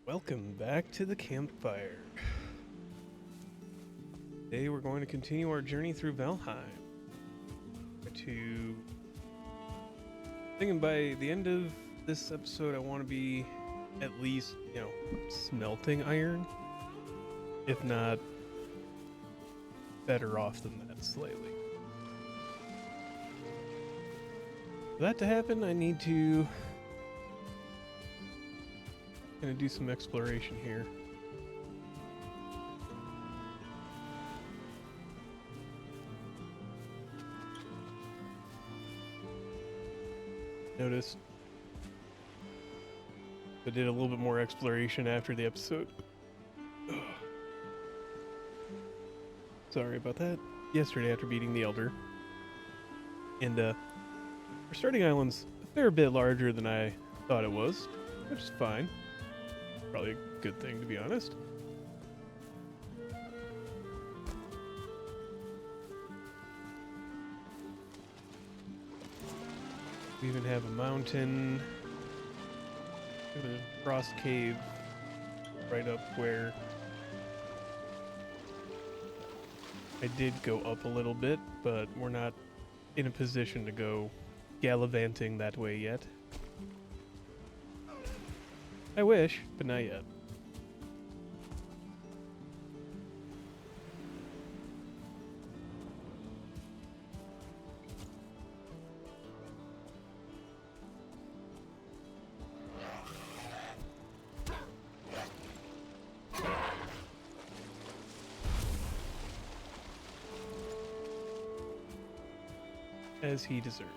Welcome back to the campfire. Today we're going to continue our journey through Valheim. Thinking by the end of this episode, I want to be at least, smelting iron. If not, better off than that slightly. For that to happen, I need to gonna do some exploration here. Noticed I did a little bit more exploration after the episode. Ugh. Sorry about that. Yesterday after beating the Elder. And our starting island's a fair bit larger than I thought it was, which is fine. Probably a good thing, to be honest. We even have a mountain, a frost cave right up where I did go up a little bit, but we're not in a position to go gallivanting that way yet. I wish, but not yet. As he deserves.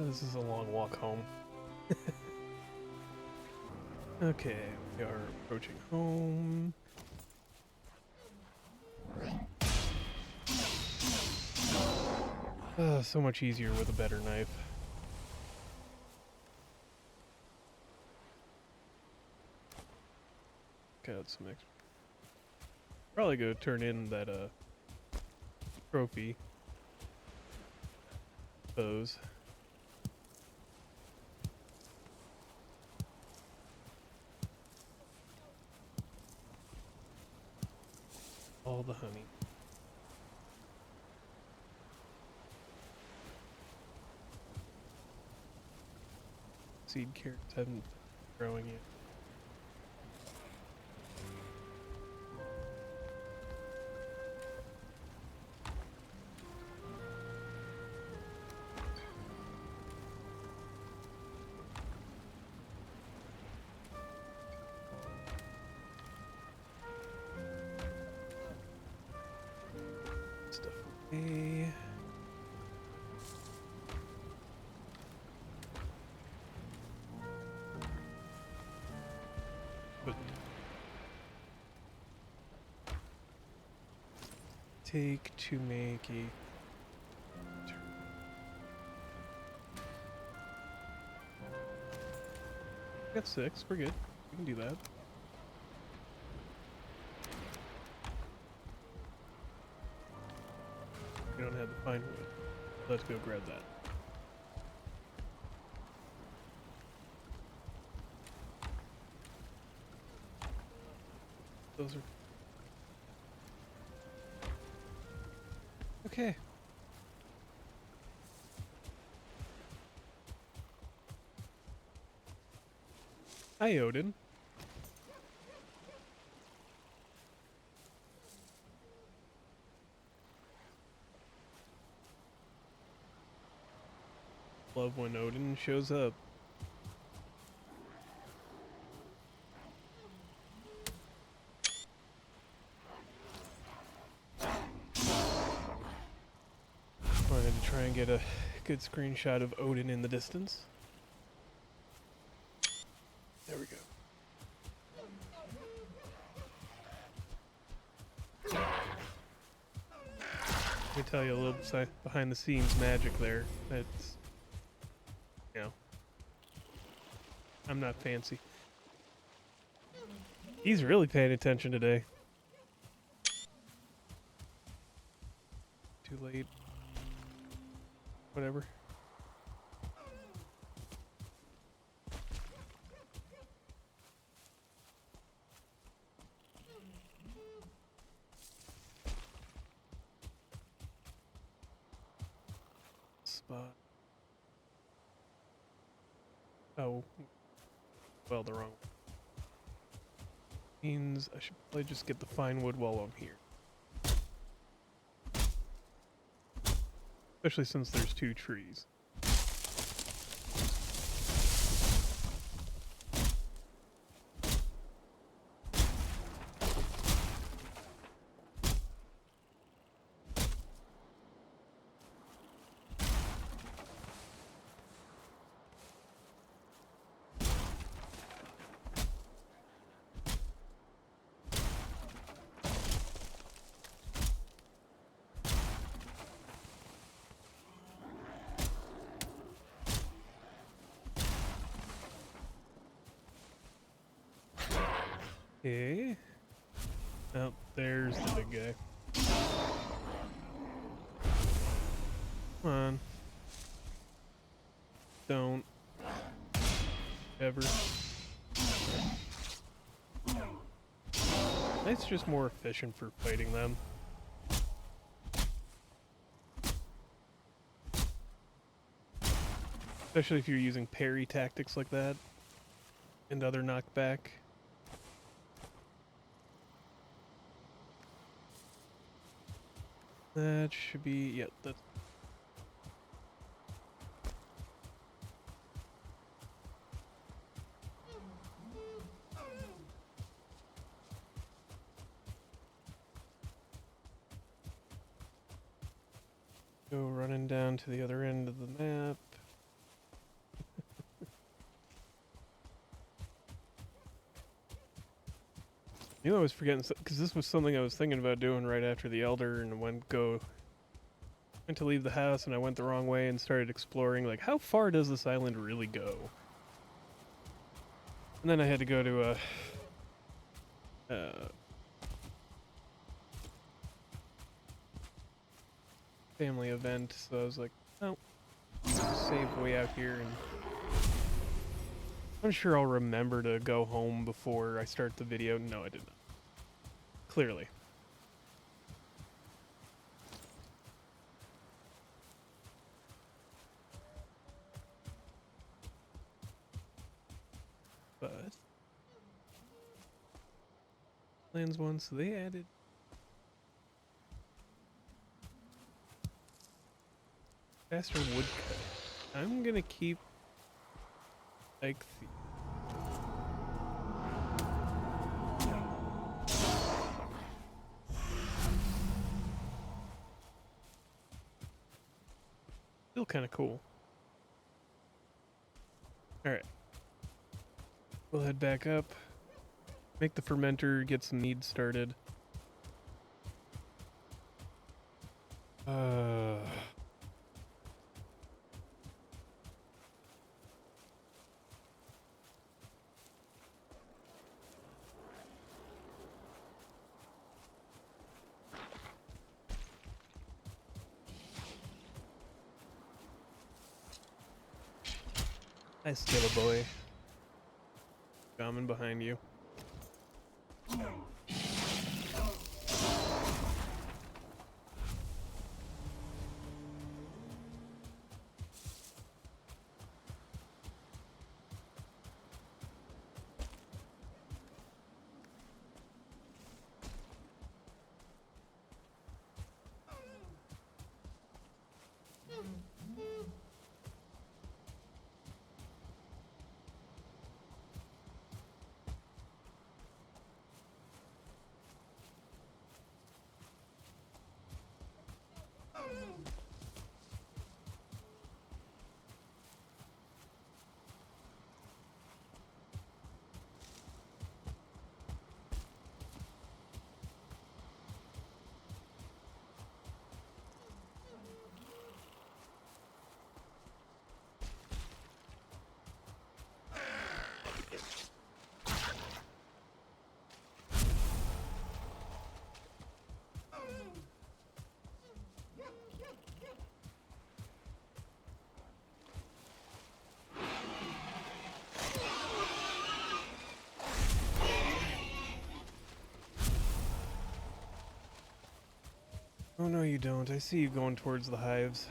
This is a long walk home. Okay, we are approaching home. So much easier with a better knife. Got some extra. Probably go turn in that trophy bows. All the honey. Seed carrots haven't been growing yet. Stuff away. But take to make a got 6, we're good. We can do that. We don't have the pine wood. Let's go grab that. Those are... Okay. Hi, Odin. Love when Odin shows up. Wanted to try and get a good screenshot of Odin in the distance. There we go. me tell you a little behind the scenes magic there. That's, you know, I'm not fancy. He's really paying attention today. Too late. Whatever. Spot. Oh. Well, the wrong means I should probably just get the fine wood while I'm here. Especially since there's 2 trees. Okay. Oh, there's the big guy. Come on. Don't. Ever. It's just more efficient for fighting them. Especially if you're using parry tactics like that. And other knockback. That should be, yep, that's... Go running down to the other end of the map. You know, I was forgetting, because this was something I was thinking about doing right after the Elder, and went to leave the house, and I went the wrong way and started exploring, like, how far does this island really go? And then I had to go to a family event, so I was like, oh, save way out here, and I'm sure I'll remember to go home before I start the video. No, I did not. Clearly. But lands one, so they added faster woodcut. I'm gonna keep like the still kind of cool. All right, we'll head back up, make the fermenter, get some needs started. Hi, Skilla boy. Coming behind you. Oh no you don't. I see you going towards the hives.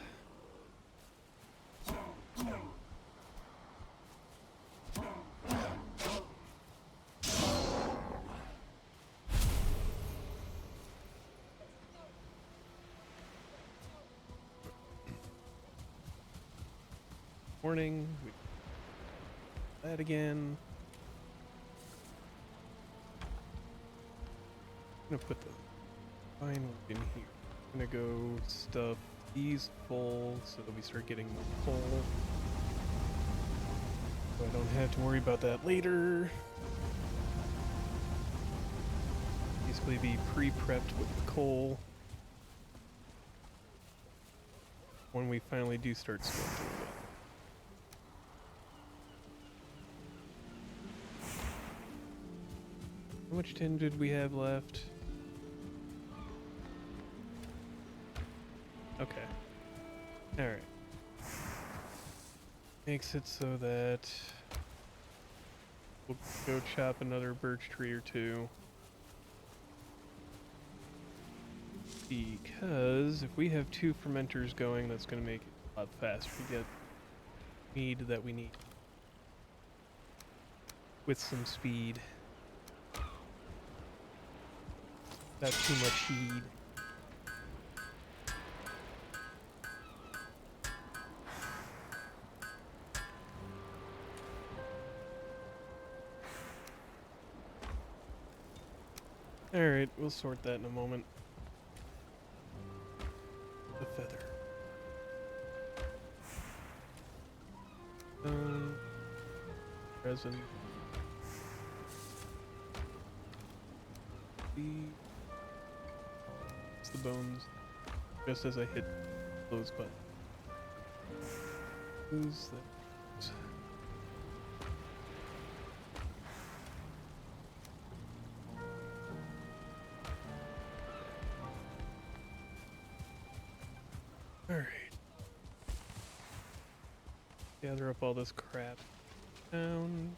Morning. That again. I'm gonna put the final in here. I'm gonna go stuff these full so that we start getting full. So I don't have to worry about that later. Basically be pre-prepped with the coal when we finally do start smelting it. How much tin did we have left? Okay. Alright. Makes it so that we'll go chop another birch tree or two. Because if we have 2 fermenters going, that's going to make it a lot faster to get mead that we need. With some speed. Not too much heed. Alright, we'll sort that in a moment. The feather. Resin. It's the bones. Just as I hit those buttons. Who's that? Alright. Gather up all this crap down.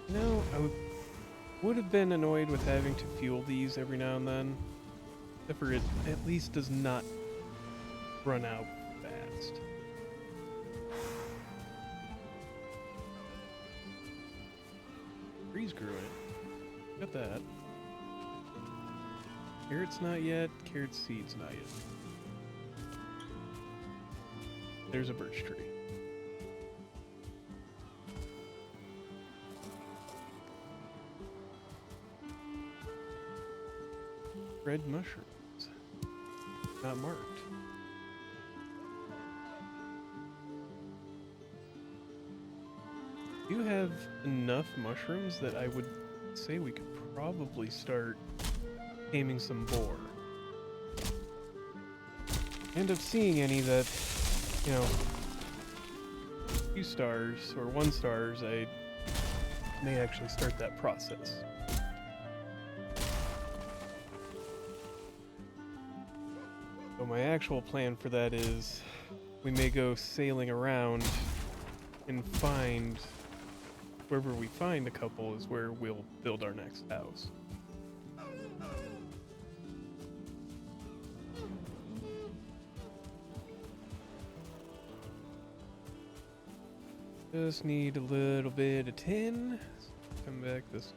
No, I would have been annoyed with having to fuel these every now and then. Except for it at least does not run out fast. Trees grew in. Got that. Carrots not yet. Carrot seeds not yet. There's a birch tree. Red mushrooms. Not marked. You have enough mushrooms that I would say we could probably start aiming some boar. End up seeing any that, you know, 2 stars or 1 stars, I may actually start that process. So my actual plan for that is we may go sailing around and find wherever we find a couple is where we'll build our next house. Just need a little bit of tin. Come back this.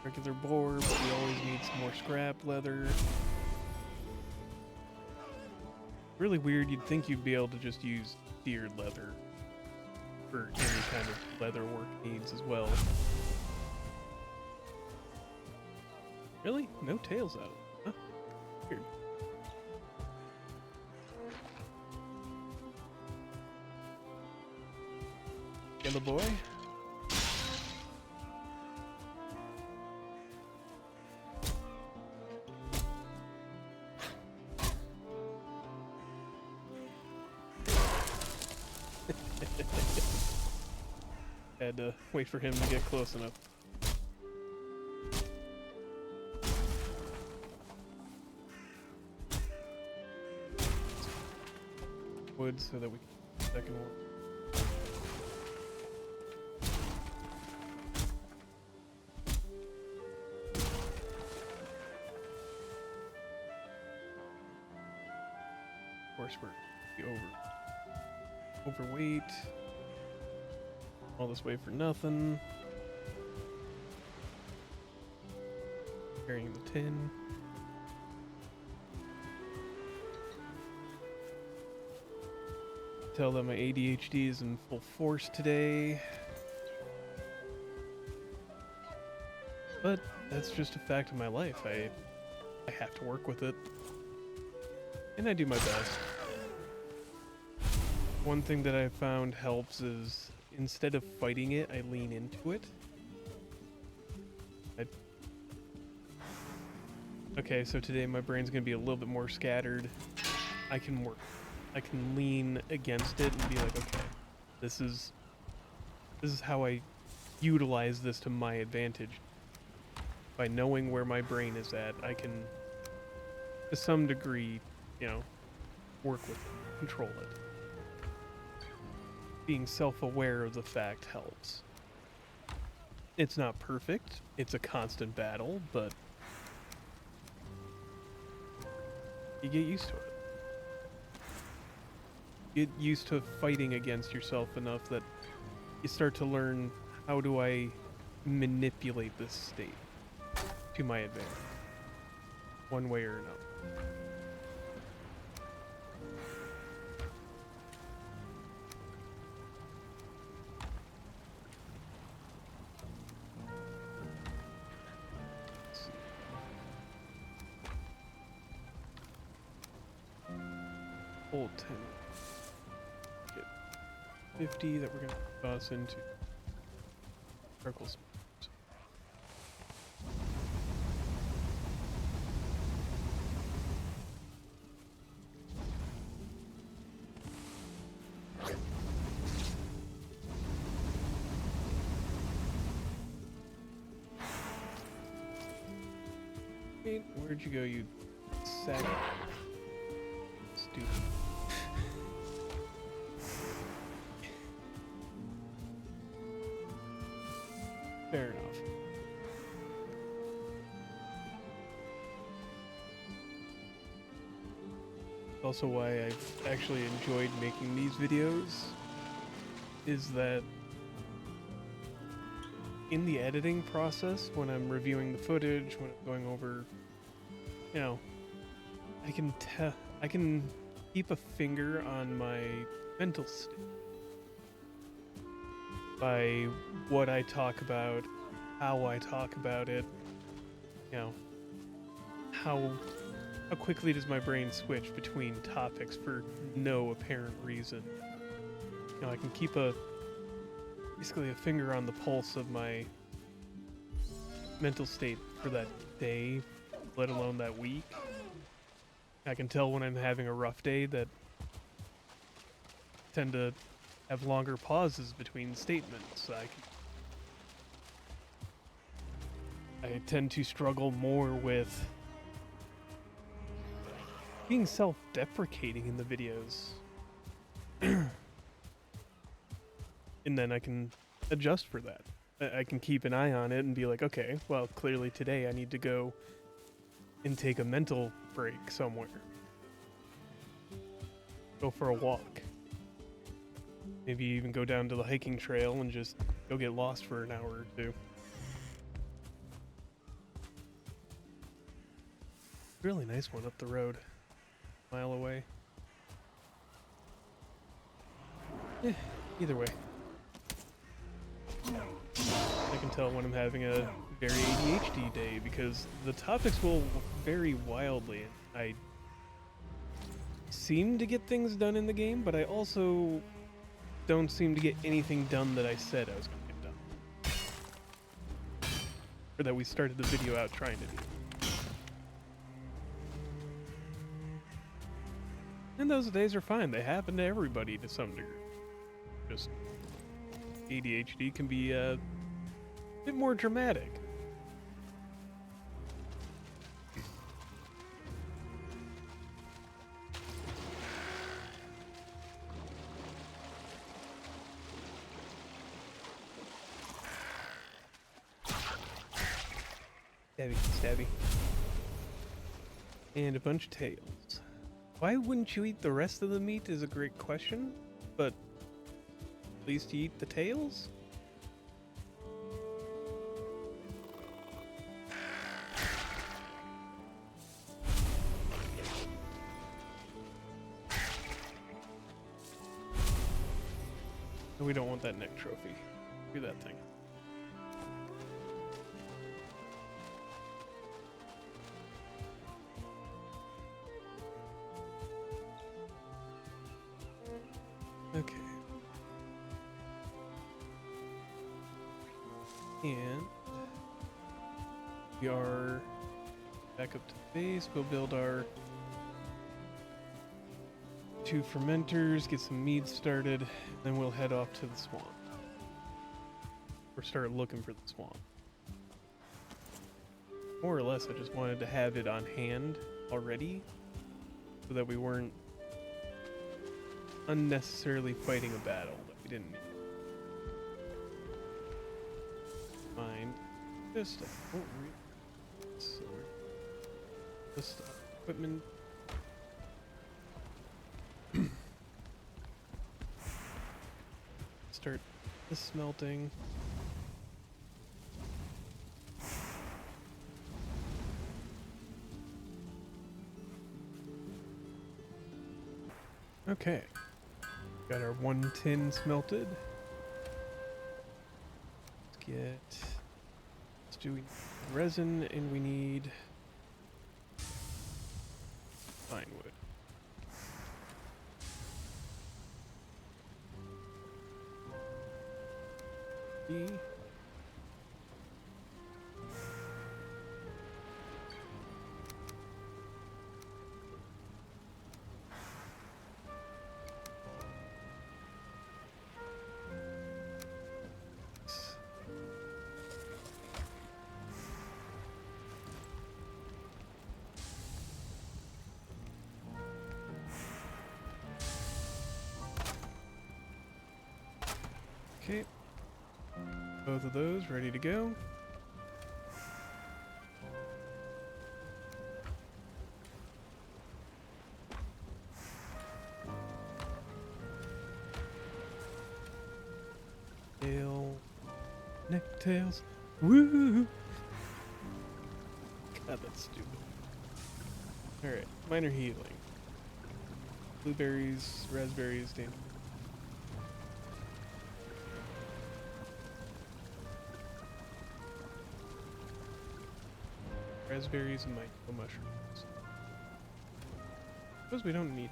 Regular board, but we always need some more scrap leather. Really weird, you'd think you'd be able to just use deer leather for any kind of leather work needs as well. Really? No tails out. Huh? Weird. Yellow boy? Had to wait for him to get close enough. Wood so that we can get the second one. Of course, we're overweight. All this way for nothing. Carrying the tin. Tell that my ADHD is in full force today. But that's just a fact of my life. I have to work with it. And I do my best. One thing that I found helps is instead of fighting it, I lean into it. Okay, so today my brain's gonna be a little bit more scattered. I can lean against it and be like, okay, this is how I utilize this to my advantage. By knowing where my brain is at, I can, to some degree, work with it, control it. Being self-aware of the fact helps. It's not perfect, it's a constant battle, but you get used to it. Get used to fighting against yourself enough that you start to learn, how do I manipulate this state to my advantage, one way or another. Old 10. Get 50 that we're gonna toss into circles. Where'd you go, you sack? Stupid. Fair enough. Also why I've actually enjoyed making these videos is that in the editing process, when I'm reviewing the footage, when I'm going over, I can keep a finger on my mental state by what I talk about, how I talk about it, how quickly does my brain switch between topics for no apparent reason. I can keep basically a finger on the pulse of my mental state for that day, let alone that week. I can tell when I'm having a rough day that I tend to have longer pauses between statements. I tend to struggle more with being self-deprecating in the videos. And then I can adjust for that. I can keep an eye on it and be like, okay, well, clearly today I need to go and take a mental break somewhere. Go for a walk. Maybe even go down to the hiking trail and just go get lost for an hour or two. Really nice one up the road. A mile away. Either way. I can tell when I'm having a very ADHD day because the topics will vary wildly. I seem to get things done in the game, but I also don't seem to get anything done that I said I was going to get done. Or that we started the video out trying to do. And those days are fine. They happen to everybody to some degree. Just ADHD can be a bit more dramatic. Stabby, stabby. And a bunch of tails. Why wouldn't you eat the rest of the meat is a great question, but at least you eat the tails? No, we don't want that neck trophy. Do that thing. Okay. And we are back up to base. We'll build our 2 fermenters, get some mead started, then we'll head off to the swamp. Or start looking for the swamp. More or less, I just wanted to have it on hand already, so that we weren't unnecessarily fighting a battle that we didn't need. Mind. Just just equipment. Start the smelting. Okay. Got our 1 tin smelted. Let's get. Let's do resin, and we need pine wood. E. Okay. Both of those ready to go. Tail. Necktails. Woo! God, that's stupid. Alright, minor healing. Blueberries, raspberries, damn. Raspberries and micro mushrooms. Suppose we don't need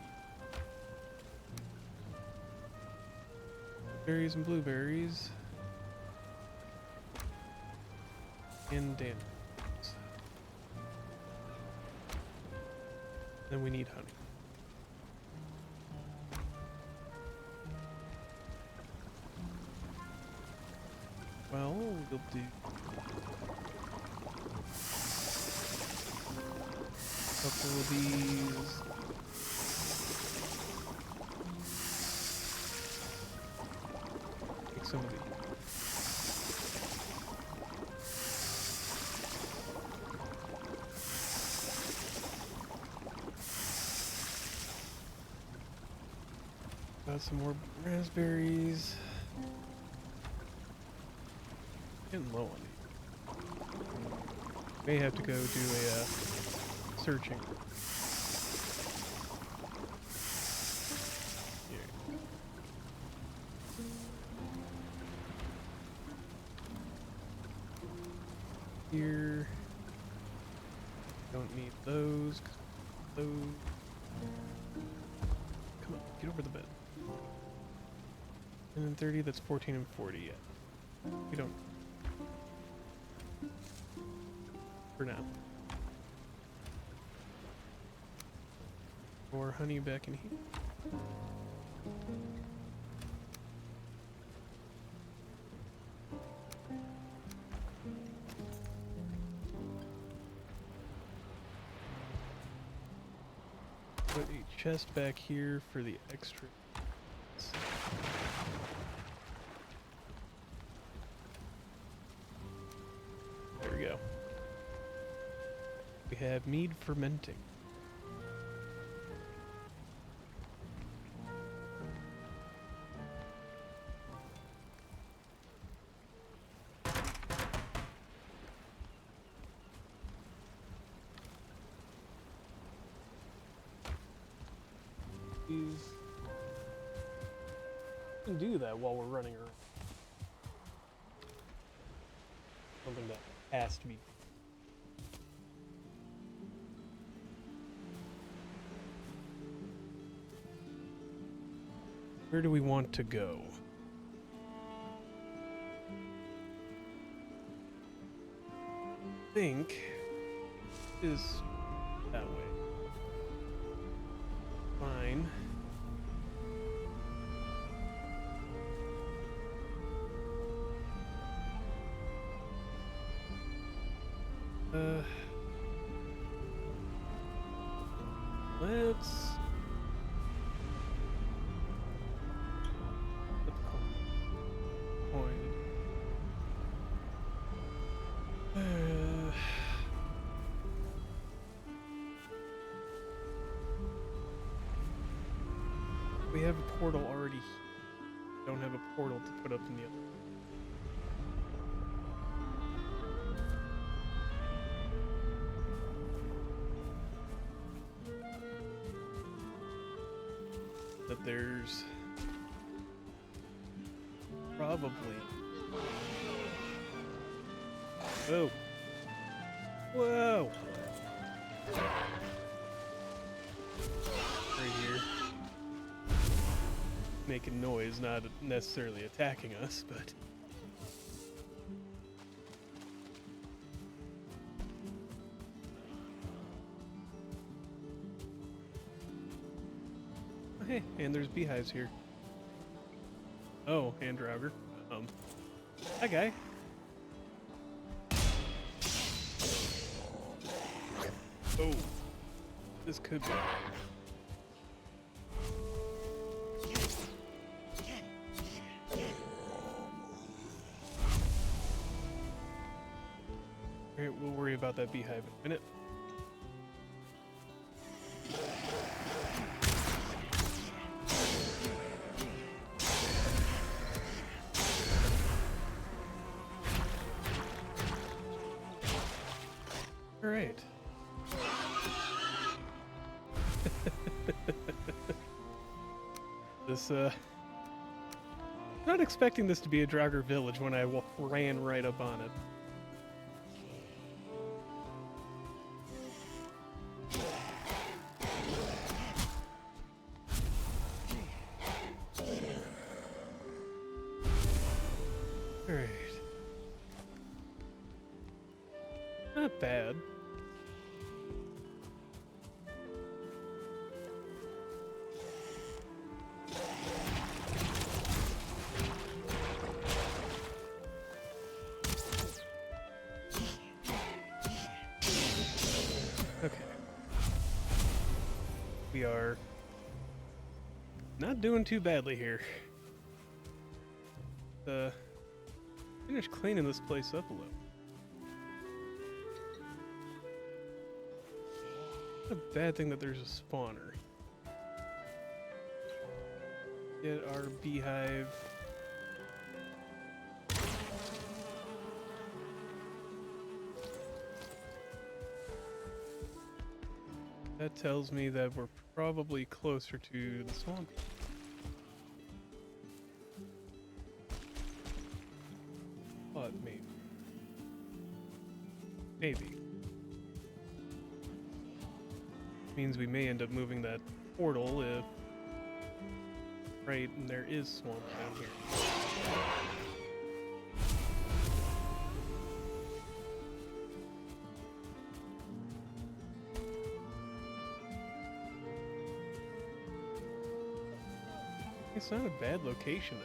berries and blueberries. And dandelions. Then we need honey. Well, we'll do couple of these. Take some of these. Got some more raspberries. Getting low on these. May have to go do a searching. Here. Don't need those. Those. Come on, get over the bed. And then 30, that's 14 and 40 yet. We don't. For now. More honey back in here. Put a chest back here for the extra. There we go. We have mead fermenting. We can do that while we're running around. Something that has to be. Where do we want to go? I think is that way. Fine. Let's put the coin. We have a portal already. Don't have a portal to put up in the other. That there's probably. Oh. Whoa. Right here. Making noise, not necessarily attacking us, but. Hey, and there's beehives here. Oh, and Drauger. Hi, guy. Oh, this could be. Alright, we'll worry about that beehive in a minute. Alright. This, not expecting this to be a Draugr village when I ran right up on it. Alright. Not bad. Okay. We are not doing too badly here. Finish cleaning this place up a little. Not a bad thing that there's a spawner. Get our beehive. That tells me that we're probably closer to the swamp. But maybe. Maybe. Means we may end up moving that portal if... Right, and there is swamp down here. It's not a bad location.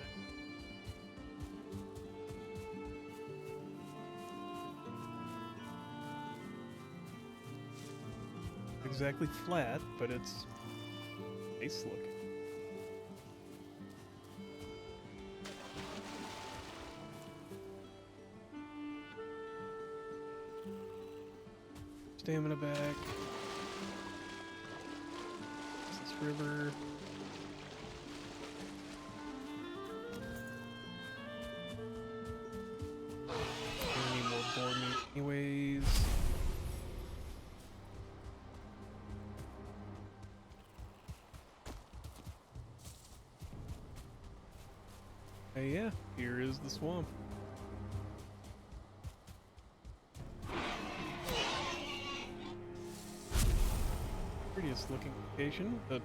Exactly flat, but it's Nice looking. Stamina back. This river. I need more boar meat anyways. Yeah, here is the swamp. Prettiest looking location, but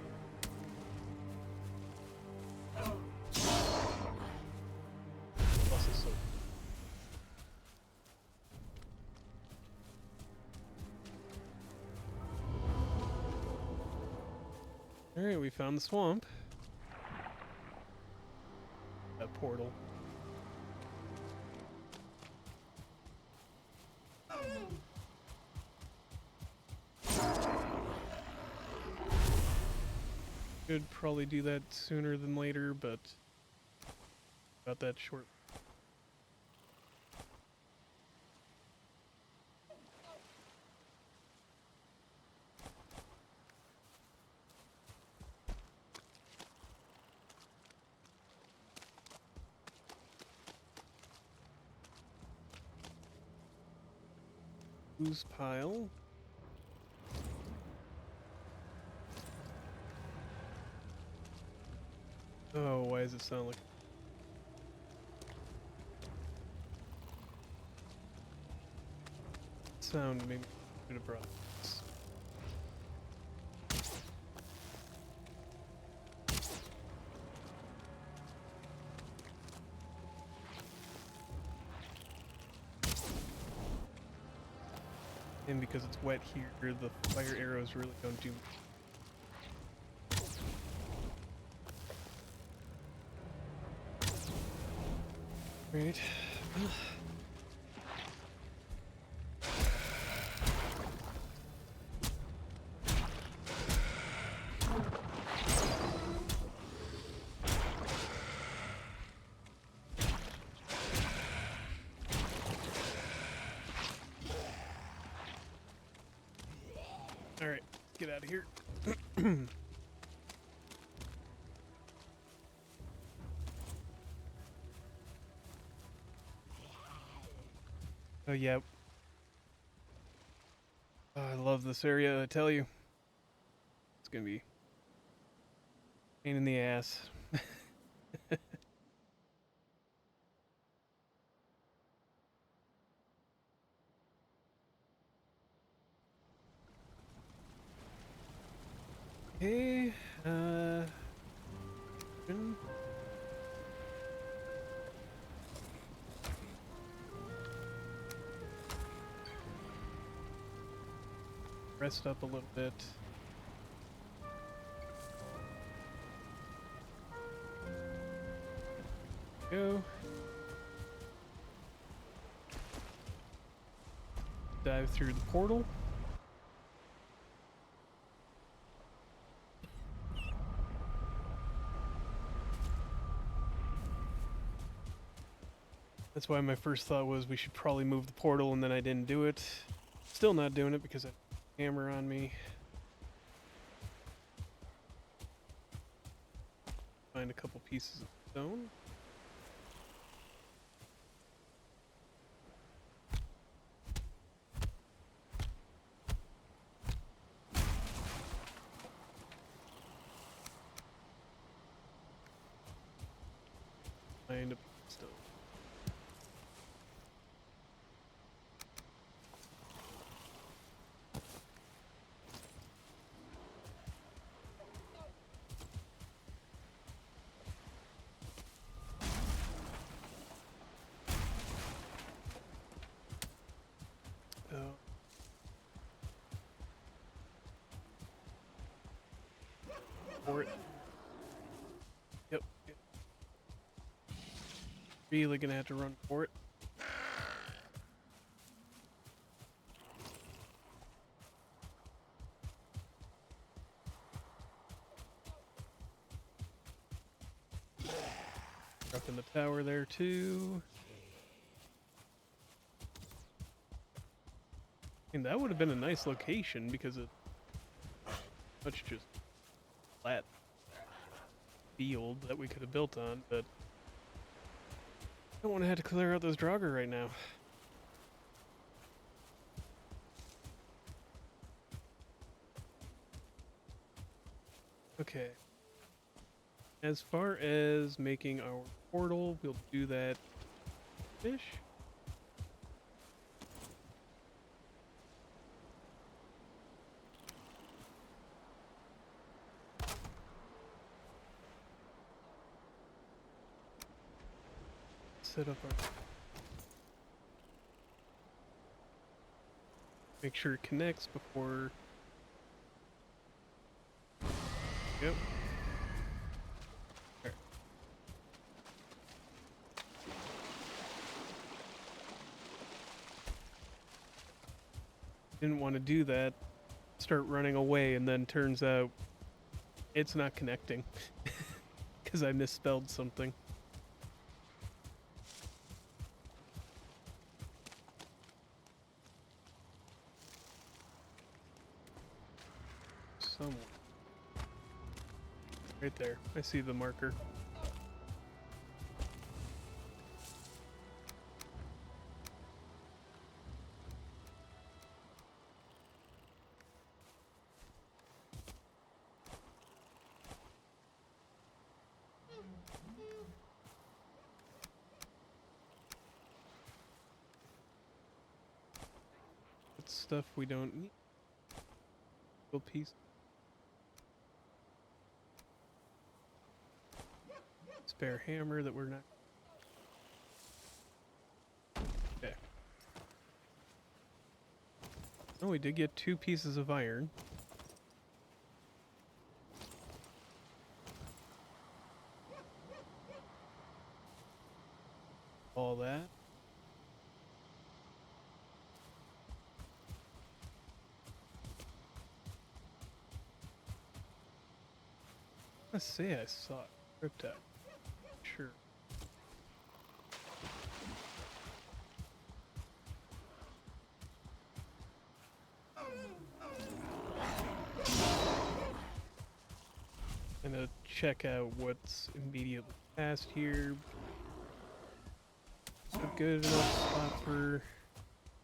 also so. Alright, we found the swamp. That portal. Should probably do that sooner than later, but about that short. Loose pile. Oh, why does it sound like sound? Maybe I should have brought this. And because it's wet here, the fire arrows really don't do. Right. Alright, get out of here. Oh, yeah. Oh, I love this area, I tell you. It's gonna be a pain in the ass. Okay, rest up a little bit. Go. Dive through the portal. That's why my first thought was we should probably move the portal, and then I didn't do it. Still not doing it because I have a hammer on me. Find a couple pieces of stone. Find a piece of stone. For it. Yep. Really gonna have to run for it. up in the tower there too. I mean, that would have been a nice location because it's such just flat field that we could have built on, but I don't want to have to clear out those Draugr right now. Okay. As far as making our portal, we'll do that fish. Set up our... Make sure it connects before... Yep. There. Didn't want to do that. Start running away, and then turns out it's not connecting. Because I misspelled something. Somewhere. Right there. I see the marker. It's stuff we don't need. Little piece. Spare hammer that we're not. Okay. Oh, we did get 2 pieces of iron. All that. Let's say I saw it. Riptide. Sure. I'm gonna check out what's immediately past here. A good enough spot for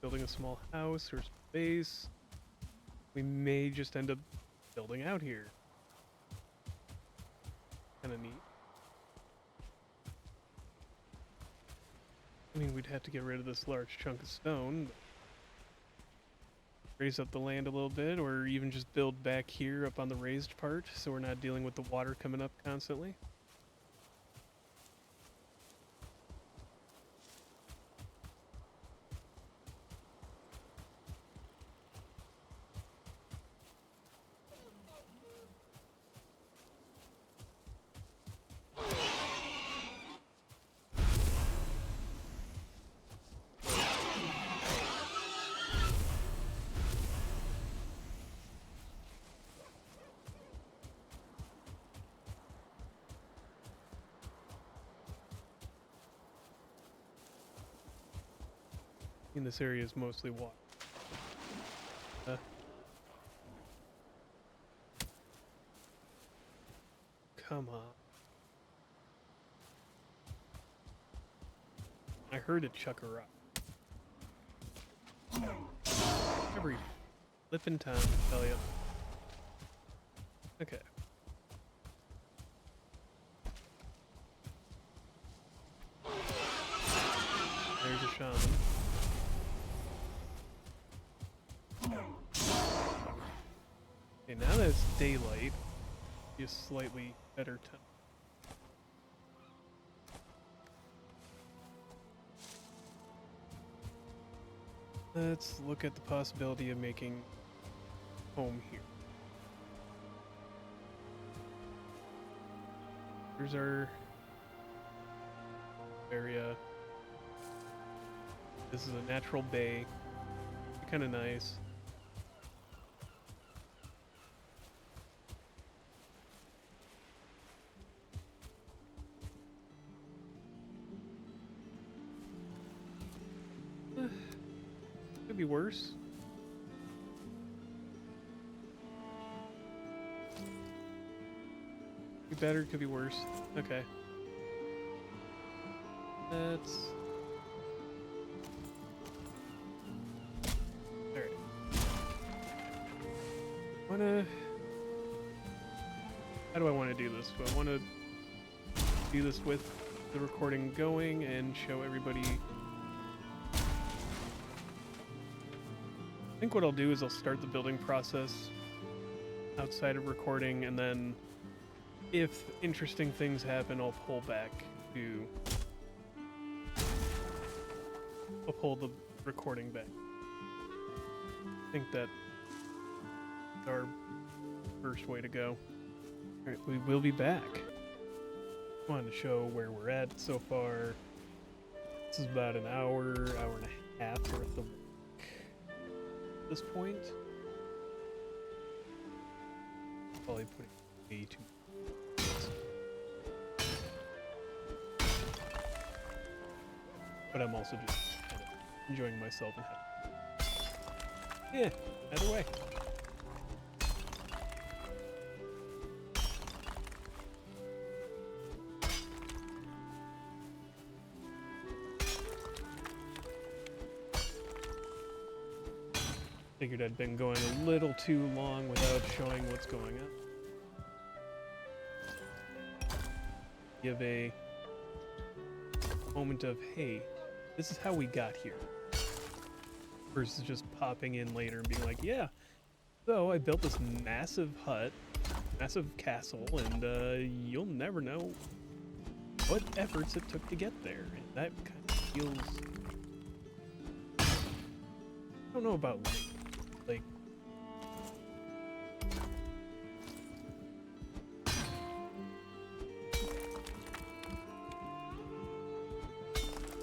building a small house or space. We may just end up building out here. Kinda neat. I mean, we'd have to get rid of this large chunk of stone. Raise up the land a little bit, or even just build back here up on the raised part so we're not dealing with the water coming up constantly. In this area is mostly water. Come on. I heard it chuck a rock. Every flippin' time, I tell ya. Okay. There's a shaman. Okay, now that it's daylight, be a slightly better time. Let's look at the possibility of making home here. Here's our area. This is a natural bay. Kind of nice. be worse. Could be better, could be worse. Okay. That's... Alright. How do I want to do this? Do I want to do this with the recording going and show everybody... I think what I'll do is I'll start the building process outside of recording, and then if interesting things happen, I'll pull back to... I'll pull the recording back. I think that's our first way to go. Alright, we will be back. Wanted to show where we're at so far. This is about an hour and a half worth of work at this point. Probably putting way too. But I'm also just kind of enjoying myself and having... Yeah, either way. Figured I'd been going a little too long without showing what's going on. Give a moment of, hey, this is how we got here. Versus just popping in later and being like, yeah, so I built this massive hut, massive castle, and you'll never know what efforts it took to get there. And that kind of feels... I don't know about like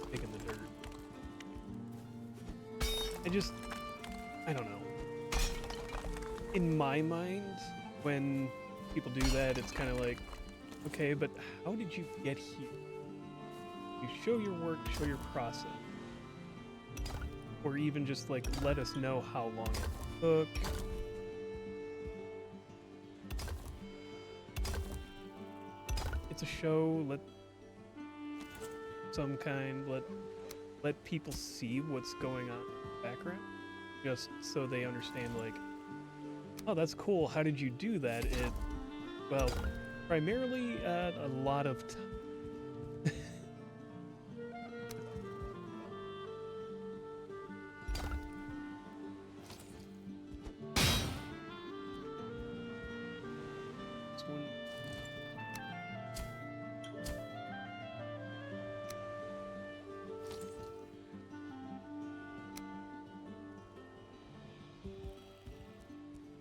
digging the dirt. I don't know. In my mind, when people do that, it's kind of like, okay, but how did you get here? You show your work, show your process. Or even just like let us know how long it took. It's a show, let people see what's going on in the background, just so they understand, like, oh, that's cool, how did you do that? Well, primarily a lot of time.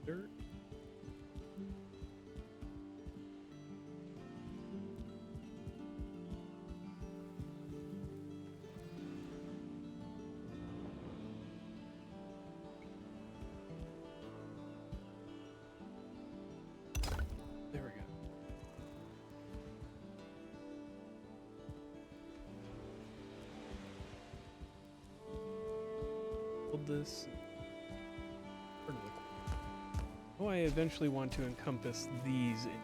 Dirt. There we go. Build this. Oh, I eventually want to encompass these in.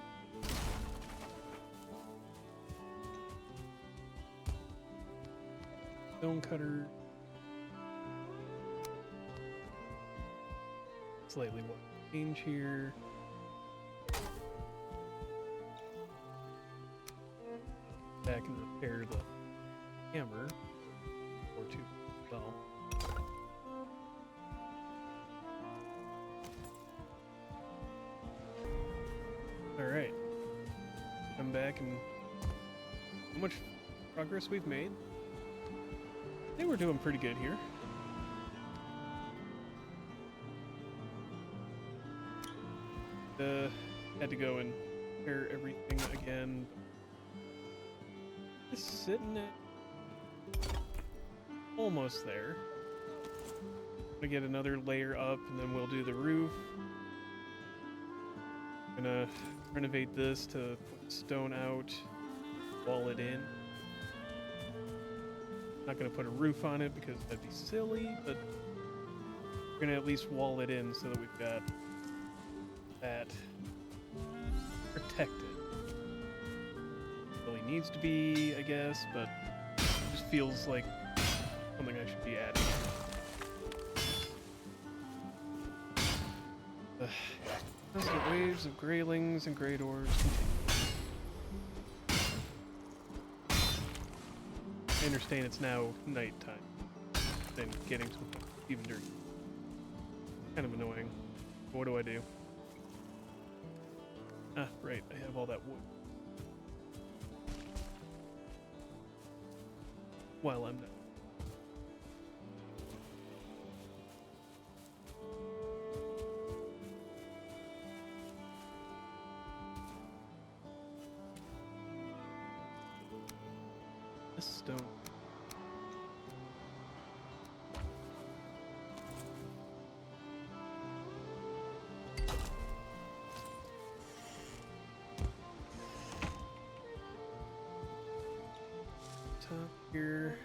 Stone cutter. Slightly more change here. Back and repair the hammer. Or two. Well. Alright, come back and how much progress we've made. I think we're doing pretty good here. Had to go and repair everything again. Just sitting at almost there. Gonna get another layer up and then we'll do the roof. Gonna renovate this to put stone out, wall it in. Not gonna put a roof on it because that'd be silly, but We're gonna at least wall it in so that we've got that protected. Really needs to be, I guess, but it just feels like something I should be adding. Constant waves of greylings and grey doors continue. I understand it's now nighttime. Then getting to even during. Kind of annoying. What do I do? Ah, right, I have all that wood. While I'm not. This stone. Top here.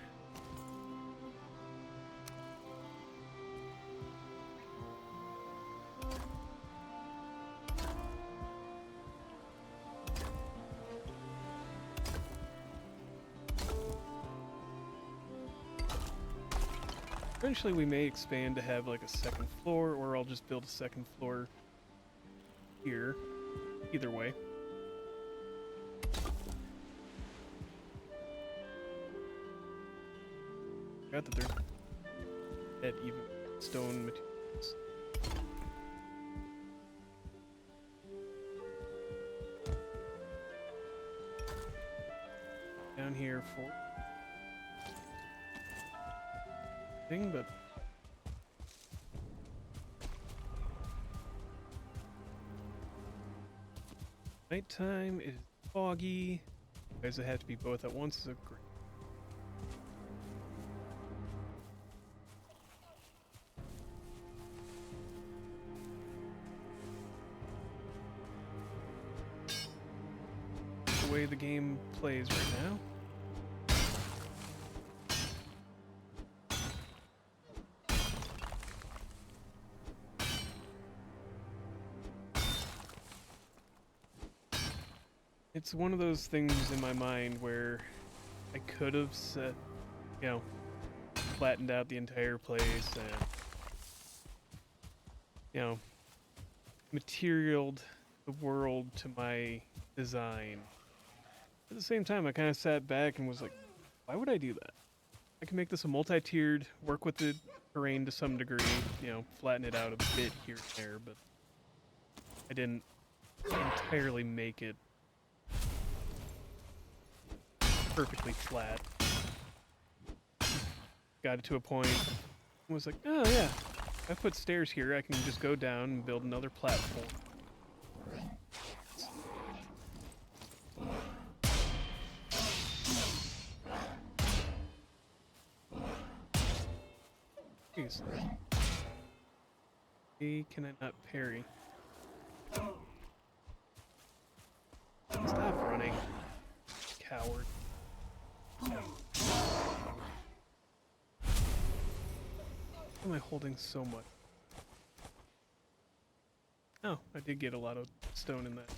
Eventually we may expand to have like a second floor, or I'll just build a second floor here. Either way. Forgot that there's that even stone materials. Down here for thing, but nighttime is foggy. Guys that have to be both at once is a great. The way the game plays right now. It's one of those things in my mind where I could have set, flattened out the entire place and, materialed the world to my design. At the same time, I kind of sat back and was like, why would I do that? I can make this a multi-tiered, work with the terrain to some degree, flatten it out a bit here and there, but I didn't entirely make it perfectly flat. Got it to a point and was like, oh yeah, if I put stairs here, I can just go down and build another platform. Jeez. Hey, can I not parry? Stop running, coward. Why am I holding so much? Oh, I did get a lot of stone in that.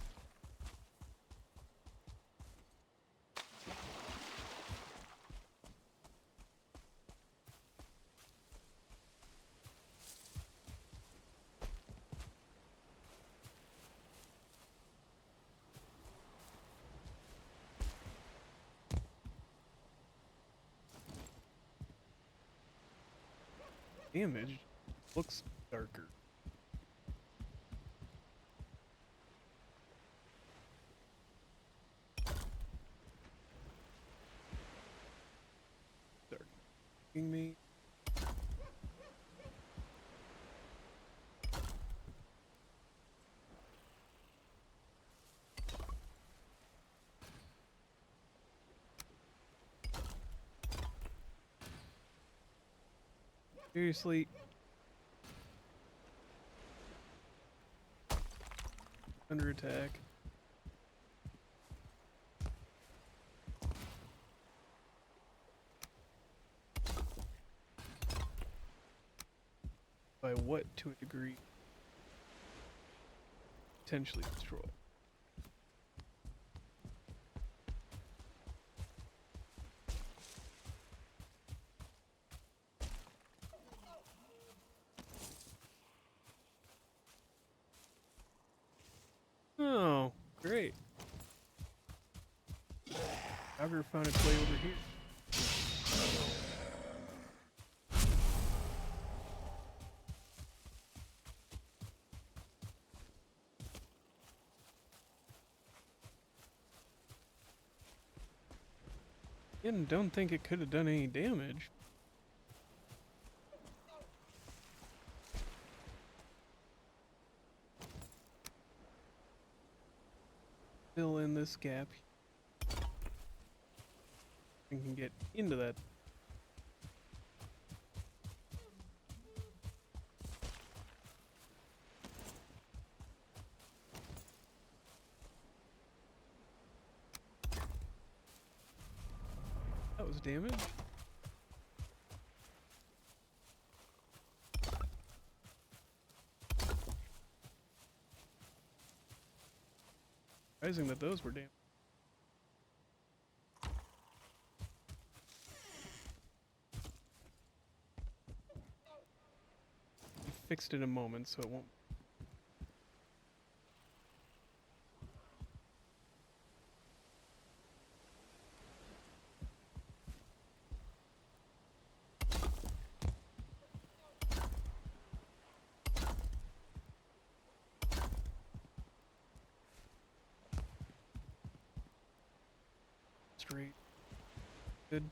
Damage looks darker. Darking me. Seriously. Under attack. By to a degree, potentially destroy. Oh, great. Jogger found its way over here. And don't think it could have done any damage. Fill in this gap. And can get into that. That was damage. Surprising that those were damaged. We fixed it in a moment, so it won't. Straight. Good.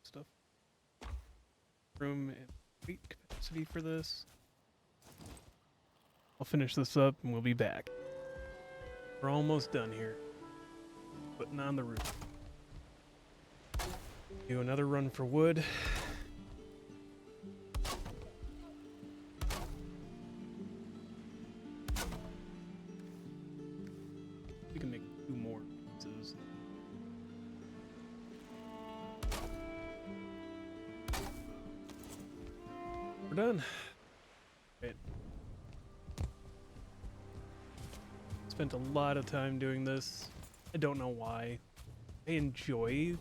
Stuff. Room and weight capacity for this. I'll finish this up and we'll be back. We're almost done here. Putting on the roof. Do another run for wood. We can make 2 more pieces. We're done. Right. Spent a lot of time doing this. I don't know why. I enjoy.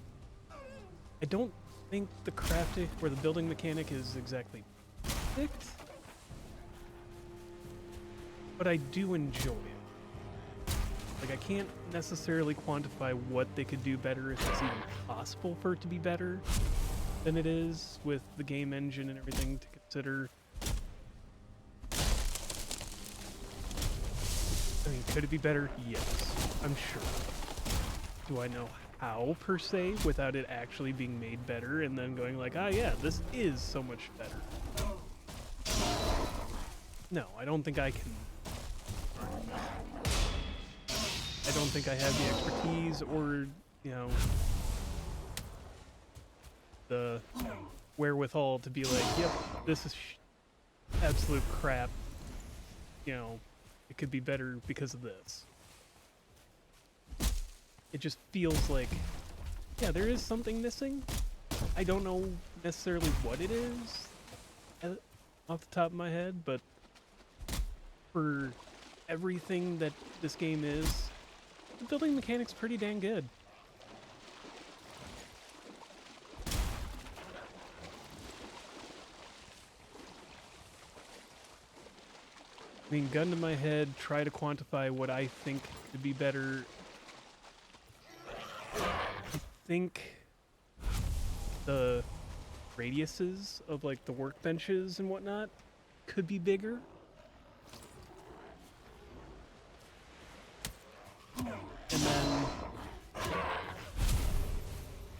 I don't think the crafting or the building mechanic is exactly perfect, but I do enjoy it. Like, I can't necessarily quantify what they could do better, if it's even possible for it to be better than it is, with the game engine and everything to consider. I mean, could it be better? Yes, I'm sure. Do I know how, per se, without it actually being made better and then going like, ah, yeah, this is so much better? No, I don't think I can. I don't think I have the expertise or, you know, the wherewithal to be like, yep, this is absolute crap. You know, it could be better because of this. It just feels like, yeah, there is something missing. I don't know necessarily what it is off the top of my head, but for everything that this game is, the building mechanic's pretty dang good. I mean, gun to my head, try to quantify what I think could be better. I think the radiuses of, like, the workbenches and whatnot could be bigger. And then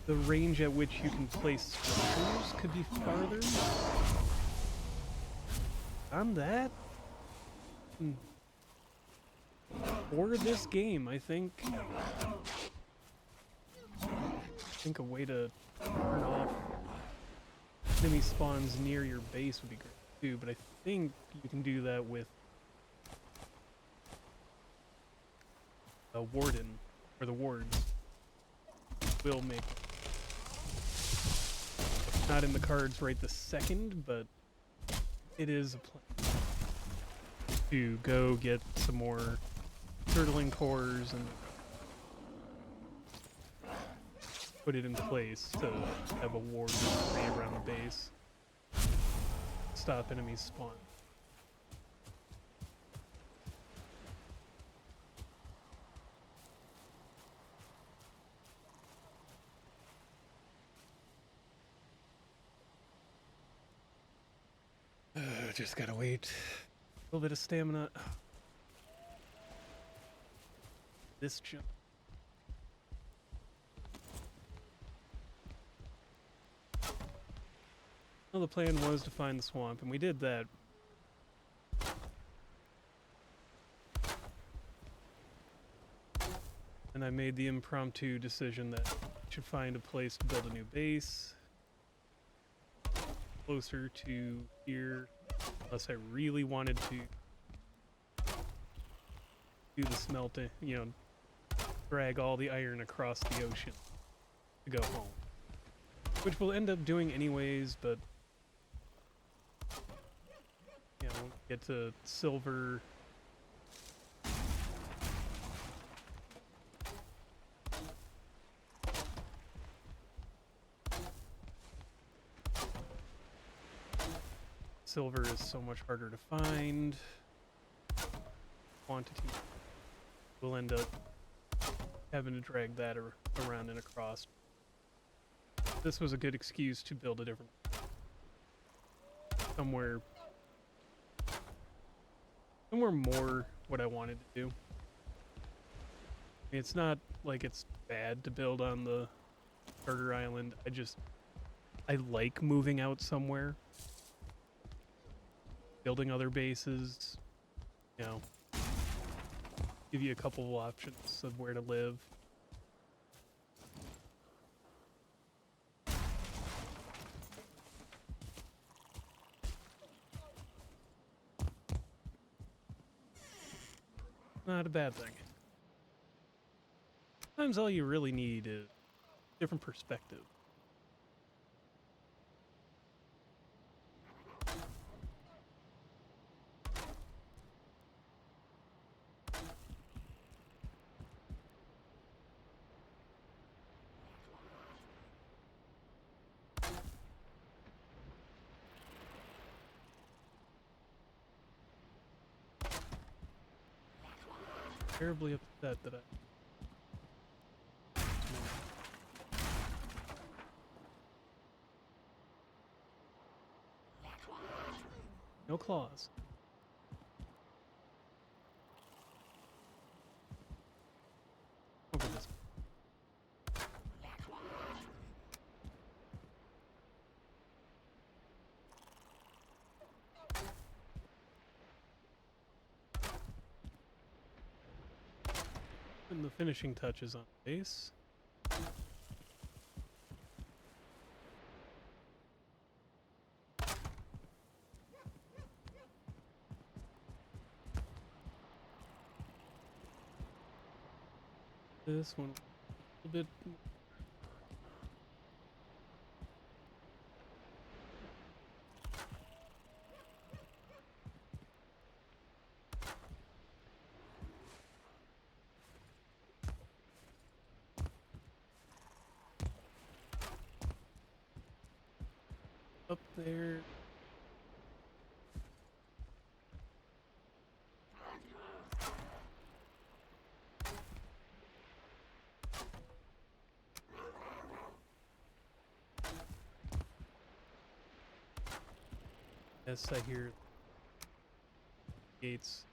the range at which you can place structures could be farther. On that, for this game, I think think a way to turn off enemy spawns near your base would be great too, but I think you can do that with a warden, or the wards will make it. It's not in the cards right this second, but it is a plan to go get some more turtling cores and put it in place to have a ward spray around the base. Stop enemies spawn. Just gotta wait. A little bit of stamina. This jump. Well, the plan was to find the swamp, and we did that. And I made the impromptu decision that I should find a place to build a new base closer to here, unless I really wanted to do the smelting, you know, drag all the iron across the ocean to go home. Which we'll end up doing anyways, but you know, we'll get to silver. Silver is so much harder to find. Quantity. We'll end up having to drag that around and across. This was a good excuse to build a different somewhere more what I wanted to do. I mean, it's not like it's bad to build on the starter island. I like moving out somewhere, building other bases, you know, give you a couple of options of where to live. Not a bad thing. Sometimes all you really need is a different perspective. Terribly upset that no claws. Over this. And the finishing touches on base. This one a little bit. Up there. Yes, I hear gates.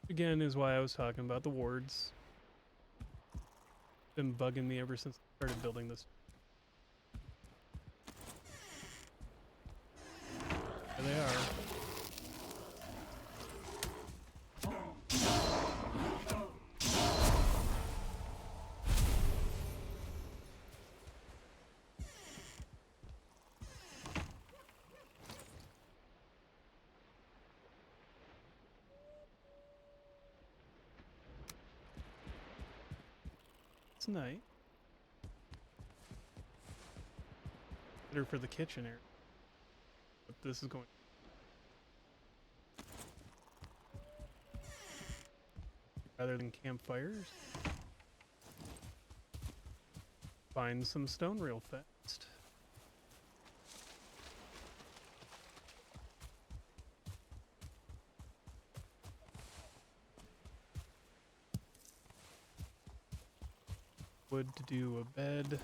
Again, is why I was talking about the wards. Been bugging me ever since I started building this. There they are. nice. Better for the kitchen area. But this is going rather than campfires. Find some stone real fast. Wood to do a bed.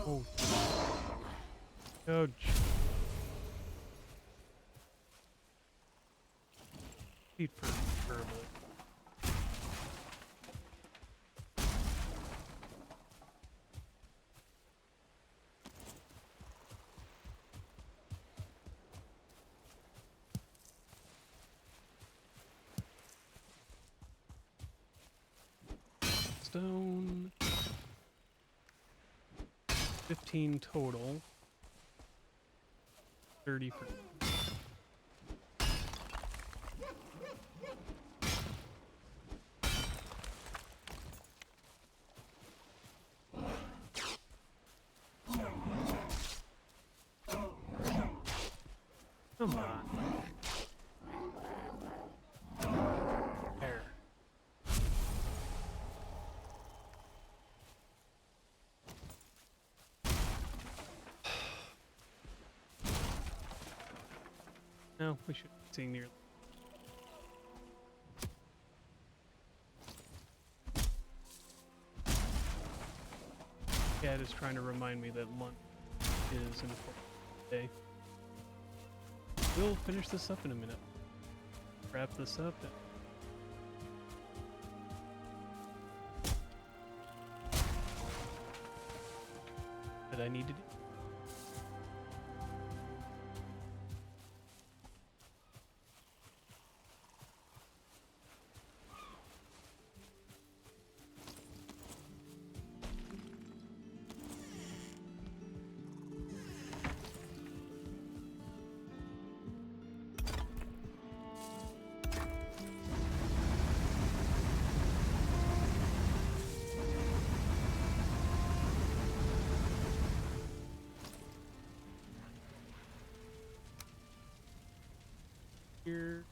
Oh. Ouch. Feet for a bit. Stone. 15 total. 30 for. Come on. There. No, we should be seeing near. Cat is trying to remind me that lunch is important today. We'll finish this up in a minute. Wrap this up. That I need to do. Here.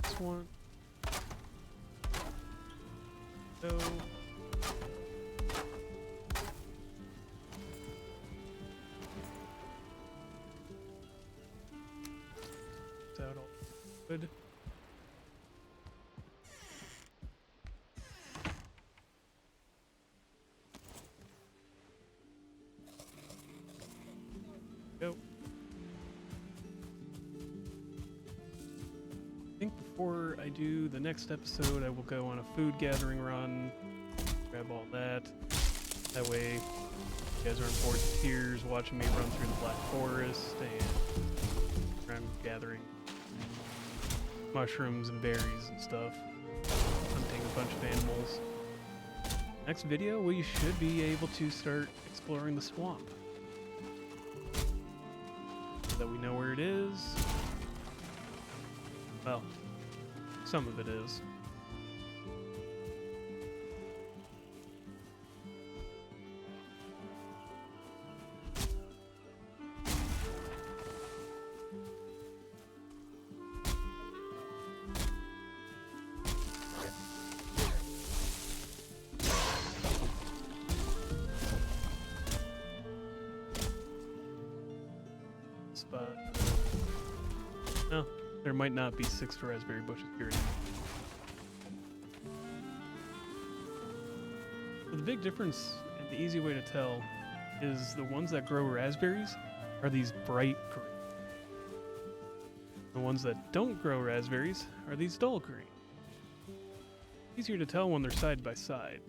This one. No. Out all good. Go. I think before I do the next episode, I will go on a food gathering run, grab all that. That way, you guys aren't bored to tears watching me run through the Black Forest and I'm gathering mushrooms and berries and stuff, hunting a bunch of animals. Next video, we should be able to start exploring the swamp. So that we know where it is. Well, some of it is. Spot. No, there might not be 6 raspberry bushes here anymore. So the big difference, and the easy way to tell, is the ones that grow raspberries are these bright green. The ones that don't grow raspberries are these dull green. Easier to tell when they're side by side.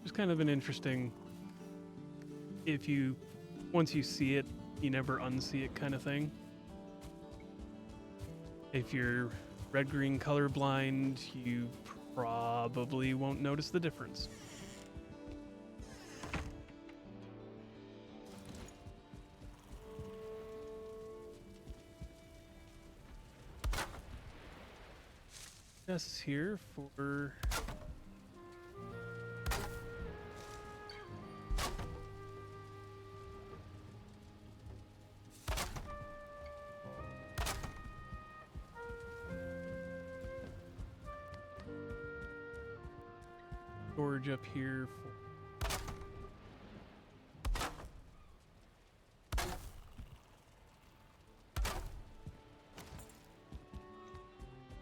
It's kind of an interesting, once you see it, you never unsee it kind of thing. If you're red-green colorblind, you probably won't notice the difference. Chests here for storage up here for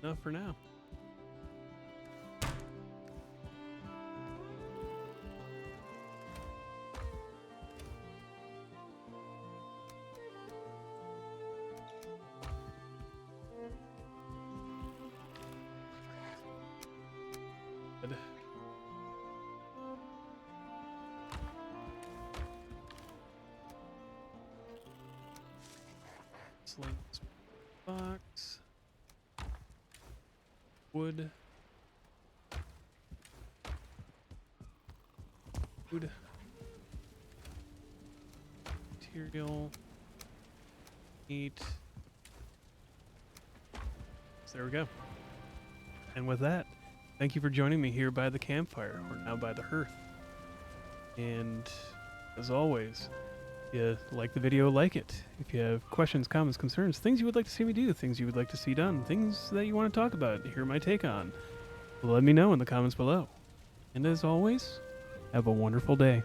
enough for now. Good. Slate box. Wood. Wood. Material. Meat. So there we go. And with that, thank you for joining me here by the campfire, or now by the hearth. And as always, if you like the video, like it. If you have questions, comments, concerns, things you would like to see me do, things you would like to see done, things that you want to talk about, hear my take on, let me know in the comments below. And as always, have a wonderful day.